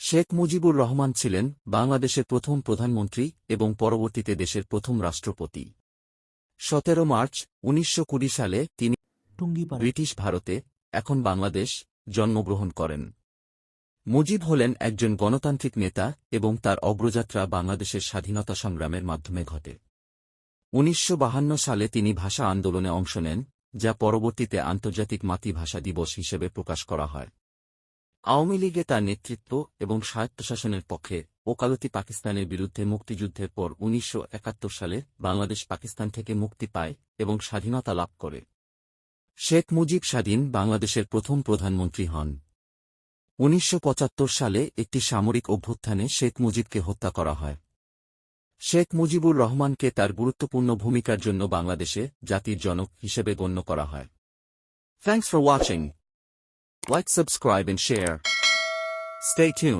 শেখ মুজিবুর রহমান ছিলেন বাংলাদেশের প্রথম প্রধানমন্ত্রী এবং পরবর্তীতে দেশের প্রথম রাষ্ট্রপতি। ১৭ মার্চ ১৯২০ সালে তিনি ব্রিটিশ ভারতে, এখন বাংলাদেশ, জন্মগ্রহণ করেন। মুজিব হলেন একজন গণতান্ত্রিক নেতা এবং তার অগ্রযাত্রা বাংলাদেশের স্বাধীনতা সংগ্রামের মাধ্যমে ঘটে। ১৯৫২ সালে তিনি ভাষা আন্দোলনে অংশ নেন, যা পরবর্তীতে আন্তর্জাতিক মাতৃভাষা দিবস হিসেবে প্রকাশ করা হয়। আওয়ামী লীগে তার নেতৃত্ব এবং স্বায়ত্তশাসনের পক্ষে ওকালতি পাকিস্তানের বিরুদ্ধে মুক্তিযুদ্ধের পর ১৯৭১ সালে বাংলাদেশ পাকিস্তান থেকে মুক্তি পায় এবং স্বাধীনতা লাভ করে। শেখ মুজিব স্বাধীন বাংলাদেশের প্রথম প্রধানমন্ত্রী হন। ১৯৭৫ সালে একটি সামরিক অভ্যুত্থানে শেখ মুজিবকে হত্যা করা হয়। শেখ মুজিবুর রহমানকে তার গুরুত্বপূর্ণ ভূমিকার জন্য বাংলাদেশে জাতির জনক হিসেবে গণ্য করা হয়। Thanks for watching. Like, subscribe and share. Stay tuned.